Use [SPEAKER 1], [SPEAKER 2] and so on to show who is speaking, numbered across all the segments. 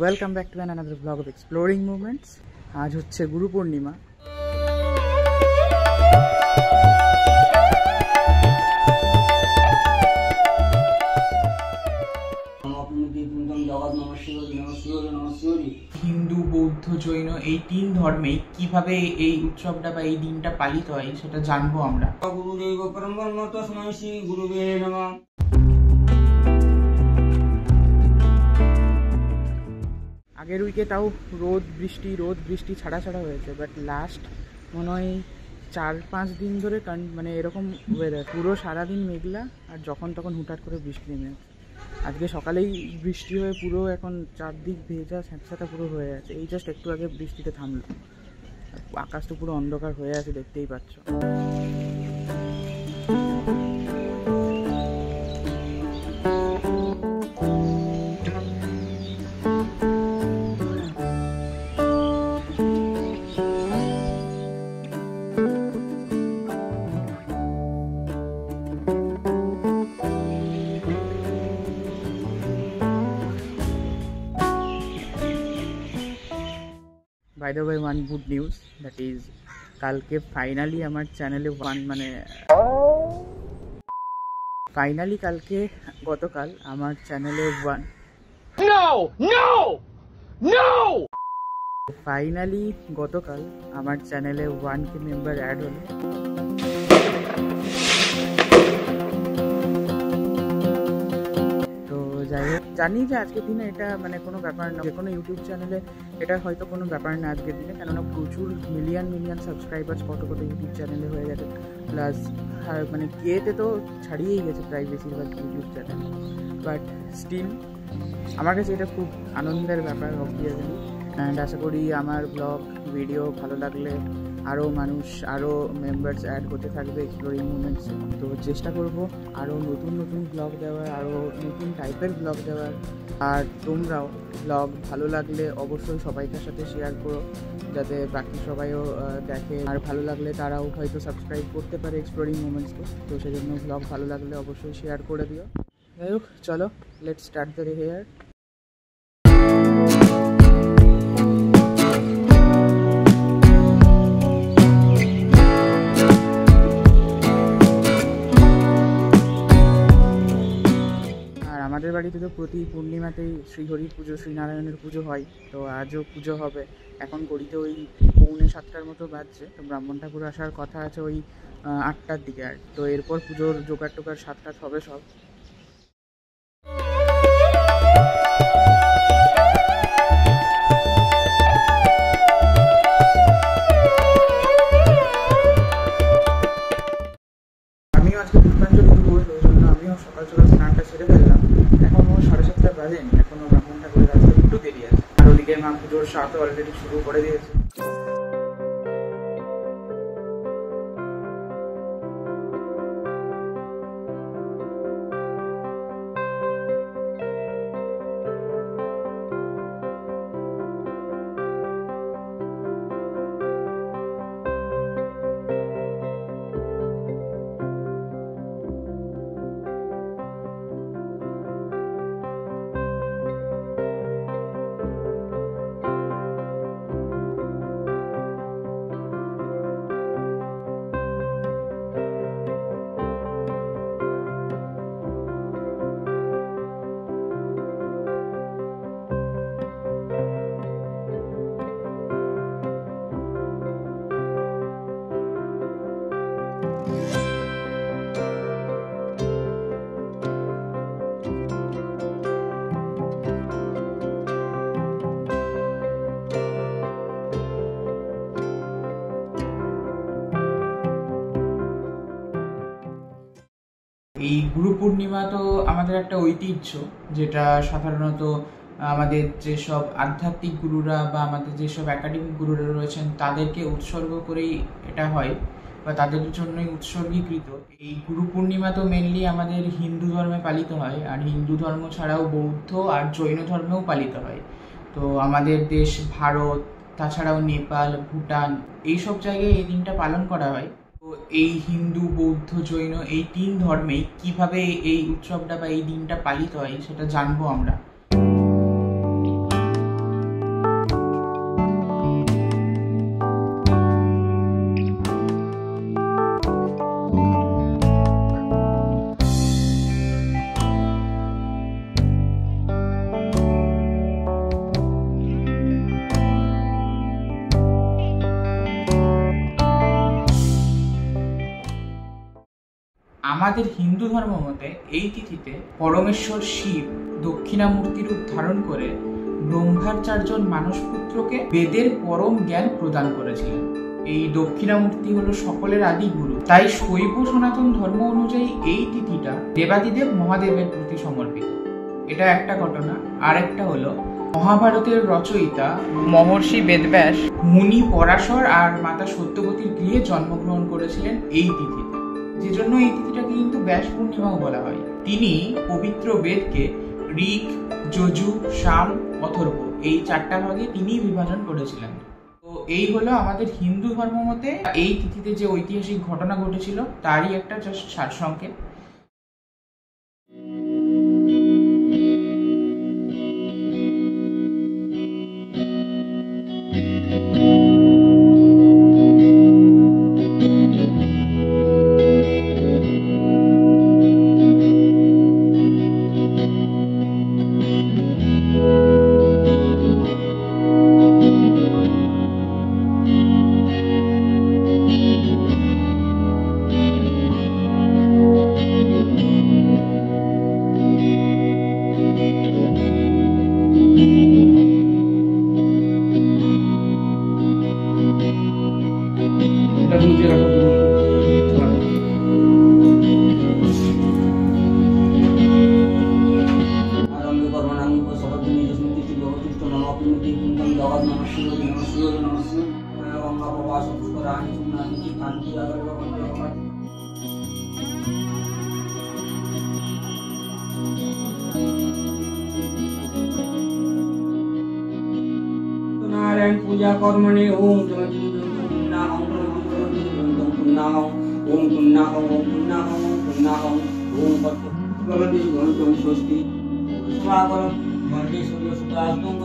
[SPEAKER 1] Welcome back to another blog of exploring movements. আজ হচ্ছে গুরু পূর্ণিমা। হিন্দু, বৌদ্ধ, জৈন এই তিন ধর্মে কিভাবে এই উৎসবটা বা এই দিনটা পালিত হয় সেটা জানবো আমরা।
[SPEAKER 2] গুরুদেব পরমব্রহ্ম তস্मै শ্রী গুরুবে নমঃ।
[SPEAKER 1] আগের উইকে তাও রোদ বৃষ্টি ছাড়া হয়েছে, বাট লাস্ট মনে হয় 4-5 দিন ধরে মানে এরকম ওয়েদার, পুরো সারাদিন মেঘলা আর যখন তখন হুটহাট করে বৃষ্টি নেমে যাচ্ছে। আজকে সকালেই বৃষ্টি হয়ে পুরো এখন চারদিক ভেজা স্যাঁতস্যাঁতা পুরো হয়ে আছে। এই জাস্ট একটু আগে বৃষ্টিতে থামলো, আকাশ তো পুরো অন্ধকার হয়ে আছে, দেখতেই পাচ্ছ। By the way, one good news, that is কালকে ফাইনালি আমার চ্যানেলে গতকাল আমার চ্যানেলে গতকাল আমার চ্যানেলে 1K মেম্বার অ্যাড হলো। যাই হোক, জানি যে আজকের দিনে এটা মানে কোনো ব্যাপার না, যে কোনো ইউটিউব চ্যানেলে এটা হয়তো কোনো ব্যাপার না আজকের দিনে, কেননা প্রচুর মিলিয়ন সাবস্ক্রাইবার্স কত ইউটিউব চ্যানেলে হয়ে গেছে। প্লাস মানে কেতে তো ছাড়িয়েই গেছে প্রায় বেশিরভাগ ইউটিউব চ্যানেল। বাট স্টিল আমার কাছে এটা খুব আনন্দের ব্যাপার অবভিয়াসলি। অ্যান্ড আশা করি আমার ব্লগ ভিডিও ভালো লাগলে আরও মেম্বার্স অ্যাড হতে থাকবে এক্সপ্লোরিং মুভমেন্টসে। তো চেষ্টা করব আরও নতুন ব্লগ দেওয়ার, আরও নতুন টাইপের ব্লগ দেওয়ার। আর তোমরাও ব্লগ ভালো লাগলে অবশ্যই সবাইকার সাথে শেয়ার করো, যাতে বাকি সবাইও দেখে, আর ভালো লাগলে তারাও হয়তো সাবস্ক্রাইব করতে পারে এক্সপ্লোরিং মুভমেন্টসকে। তো সেজন্য ব্লগ ভালো লাগলে অবশ্যই শেয়ার করে দিও। যাই হোক, চলো let's start the day here. আমাদের বাড়িতে তো প্রতি পূর্ণিমাতেই শ্রীহরি পুজো, শ্রীনারায়ণের পুজো হয়। তো আজও পুজো হবে। এখন গড়িতে ওই 6:45 মতো বাজছে। তো ব্রাহ্মণ ঠাকুর আসার কথা আছে ওই 8টার দিকে। আর তো এরপর পুজোর জোগাড় টোগাড় 7টা হবে সব। আমিও আজকে পুষ্পাঞ্জলি দেবো, ওই জন্য আমিও সকাল স্নানটা সেরে ফেললাম। এখনও 7:30 বাজেনি, এখনও ব্রাহ্মণ ঠাকুরের আসতে একটু দেরি আছে। আর ওদিকে মা পুজোর সাথে অলরেডি শুরু করে দিয়েছে। এই গুরু পূর্ণিমা তো আমাদের একটা ঐতিহ্য, যেটা সাধারণত আমাদের যেসব আধ্যাত্মিক গুরুরা বা আমাদের যেসব একাডেমিক গুরুরা রয়েছেন তাদেরকে উৎসর্গ করেই এটা হয়, বা তাদের জন্যই উৎসর্গীকৃত। এই গুরু পূর্ণিমা তো মেনলি আমাদের হিন্দু ধর্মে পালিত হয়, আর হিন্দু ধর্ম ছাড়াও বৌদ্ধ আর জৈন ধর্মেও পালিত হয়। তো আমাদের দেশ ভারত, তাছাড়াও নেপাল, ভুটান এইসব জায়গায় এই দিনটা পালন করা হয়। তো এই হিন্দু, বৌদ্ধ, জৈন এই তিন ধর্মে কিভাবে এই উৎসবটা বা এই দিনটা পালিত হয় সেটা জানবো আমরা। আমাদের হিন্দু ধর্ম মতে এই তিথিতে পরমেশ্বর শিব দক্ষিণামূর্তি রূপ ধারণ করে ব্রহ্মার 4 জন মানসপুত্রকে বেদের পরম জ্ঞান প্রদান করেছিলেন। এই দক্ষিণামূর্তি হলো সকলের আদি গুরু। তাই শৈব সনাতন ধর্ম অনুযায়ী এই তিথিটা দেবাদিদেব মহাদেবের প্রতি সমর্পিত। এটা একটা ঘটনা। আর একটা হলো মহাভারতের রচয়িতা মহর্ষি বেদব্যাস মুনি পরাশর আর মাতা সত্যবতীর গৃহে জন্মগ্রহণ করেছিলেন এই তিথিতে, যে জন্য এই তিথিটাকে কিন্তু ব্যাস পূর্ণিমাও বলা হয়। তিনি পবিত্র বেদকে ঋক, যজু, সাম, অথর্ব এই 4টা ভাগে তিনি বিভাজন করেছিলেন। তো এই হলো আমাদের হিন্দু ধর্ম মতে এই তিথিতে যে ঐতিহাসিক ঘটনা ঘটেছিল তারই একটা জাস্ট সারসংক্ষেপ।
[SPEAKER 2] नारायण पूजा कर्मणि ओम भगवती स्वस्ति स्वागतम वंदे सूर्य सुदास्तम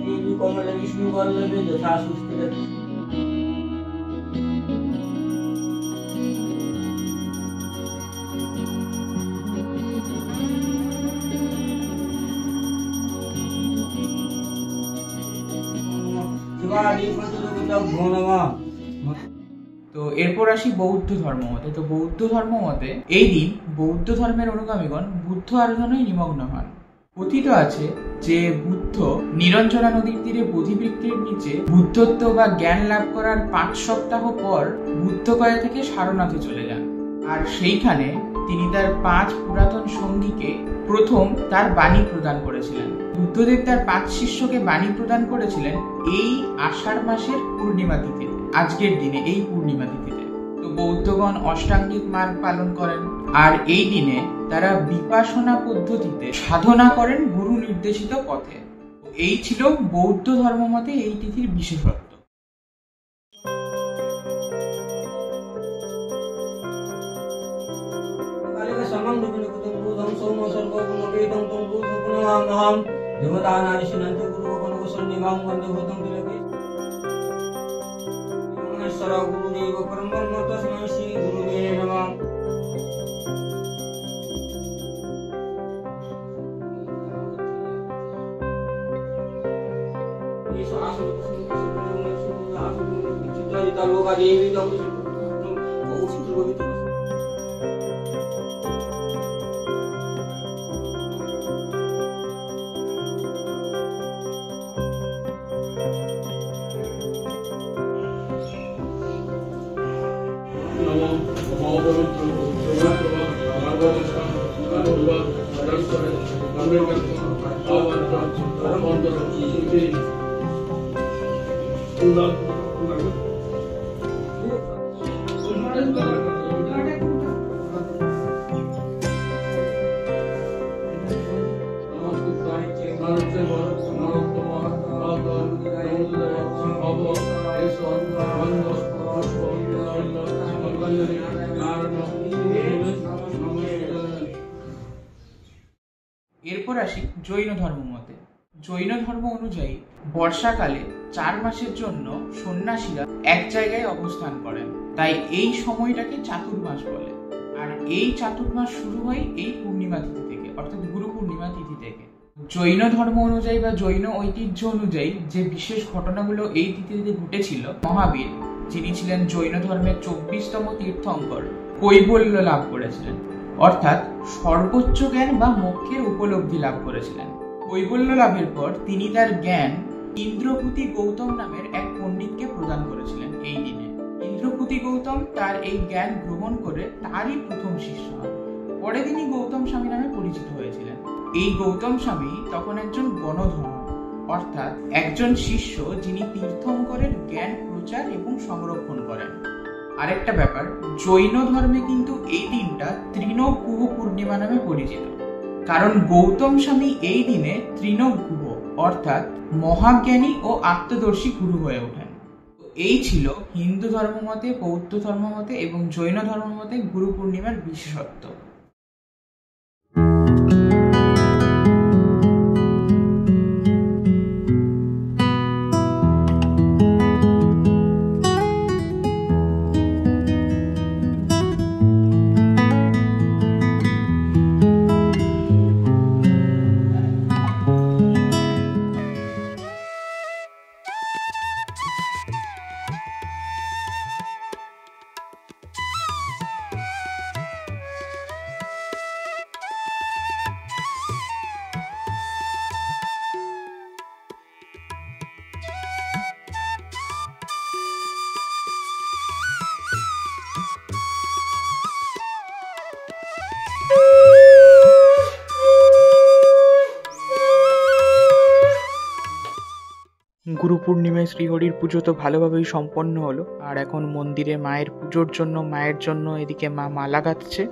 [SPEAKER 2] देवी कमल विष्णु वल्लभे यथा सुस्थिरति।
[SPEAKER 1] তো এরপর আসি বৌদ্ধ ধর্ম মতে। তো বৌদ্ধ ধর্ম মতে এই দিন বৌদ্ধ ধর্মের অনুগামীগণ বুদ্ধ আরাধনায় নিমগ্ন হন। কথিত আছে যে বুদ্ধ নিরঞ্জনা নদীর তীরে বোধিবৃক্ষের নিচে বুদ্ধত্ব বা জ্ঞান লাভ করার 5 সপ্তাহ পর বুদ্ধগয়া থেকে সারনাথে চলে যান। আর সেইখানে তিনি তার 5 পুরাতন সঙ্গীকে প্রথম তার বাণী প্রদান করেছিলেন। বুদ্ধদেব তার 5 শিষ্যকে বাণী প্রদান করেছিলেন এই আষাঢ় মাসের পূর্ণিমা তিথিতে, আজকের দিনে এই পূর্ণিমা তিথিতে। তো বৌদ্ধগণ অষ্টাঙ্গিক মার্গ পালন করেন আর এই দিনে তারা বিপাসনা পদ্ধতিতে সাধনা করেন গুরু নির্দেশিত পথে। এই ছিল বৌদ্ধ ধর্ম মতে এই তিথির বিশেষত্ব।
[SPEAKER 2] गुरुदेव परम ब्रह्म तस्मै श्री गुरुवे नमः।
[SPEAKER 1] এরপর আসি জৈন ধর্ম মতে। জৈন ধর্ম অনুযায়ী বর্ষাকালে 4 মাসের জন্য সন্ন্যাসীরা এক জায়গায় অবস্থান করেন, তাই এই সময়টাকে চাতুর্মাস বলে। আর এই চাতুর্মাস শুরু হয় এই পূর্ণিমা তিথি থেকে, অর্থাৎ গুরু পূর্ণিমা তিথি থেকে। জৈন ধর্ম অনুযায়ী বা জৈন ঐতিহ্য অনুযায়ী যে বিশেষ ঘটনাগুলো এই তিথিতে ঘটেছিল, মহাবীর যিনি ছিলেন জৈন ধর্মের 24তম তীর্থঙ্কর কৈবল্য লাভ করেছিলেন। অর্থাৎ সর্বোচ্চ জ্ঞান বা মোক্ষের উপলব্ধি লাভ করেছিলেন। কৈবল্য লাভের পর তিনি তার জ্ঞান ইন্দ্রপতি গৌতম নামের এক পণ্ডিতকে প্রদান করেছিলেন এই দিনে। ইন্দ্রপতি গৌতম তার এই জ্ঞান গ্রহণ করে তারই প্রথম শিষ্য হন। পরে তিনি গৌতম স্বামী নামে পরিচিত হয়েছিলেন। এই গৌতম স্বামী তখন একজন গণধর, অর্থাৎ একজন শিষ্য যিনি তীর্থঙ্করের জ্ঞান প্রচার এবং সংরক্ষণ করেন। আরেকটা ব্যাপার, জৈন ধর্মে কিন্তু এই দিনটা তৃণগুহ পূর্ণিমা নামে পরিচিত, কারণ গৌতম স্বামী এই দিনে তৃণগুহ অর্থাৎ মহাজ্ঞানী ও আত্মদর্শী গুরু হয়ে ওঠেন। এই ছিল হিন্দু ধর্মমতে, বৌদ্ধ ধর্মমতে এবং জৈন ধর্মমতে গুরু পূর্ণিমার বিশেষত্ব। গুরু পূর্ণিমায় শ্রীহরির পুজো তো ভালোভাবেই সম্পন্ন হলো, আর এখন মন্দিরে মায়ের পুজোর জন্য মায়ের জন্য এদিকে মা মালা গাঁথছে।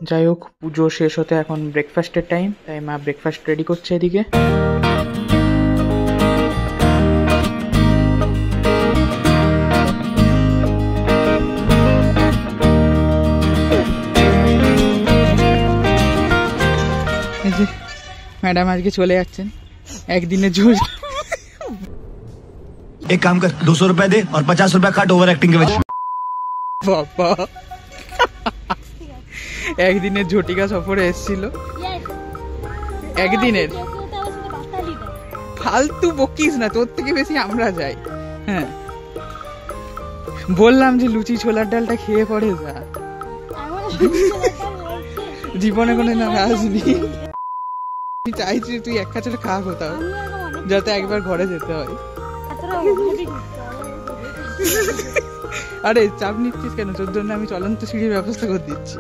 [SPEAKER 1] যাই হোক, পুজো শেষ হতে এখন ব্রেকফাস্টের টাইম, তাই মা ব্রেকফাস্ট রেডি করছে এদিকে। ম্যাডাম আজকে চলে যাচ্ছেন, একদিনের জোর।
[SPEAKER 3] एक काम कर 200 रुपए दे और 50 रुपए काट ओवर एक्टिंग के वजह।
[SPEAKER 1] বাবা একদিনের ঝটিকা সফরে এসেছিল, একদিনের। ফালতু বকিস না, তোর থেকে বেশি আমরা যাই। হ্যাঁ, বললাম যে লুচি ছোলার ডালটা খেয়ে পড়ে যা, জীবনে কোনো নারাজ নেই। চাইছি তুই এক কাছে খাওয়া কোথাও, যাতে একবার ঘরে যেতে হয়। আরে চাপ নিচ্ছিস কেন? তোর জন্য আমি চলন্ত সিঁড়ির ব্যবস্থা করে দিচ্ছি।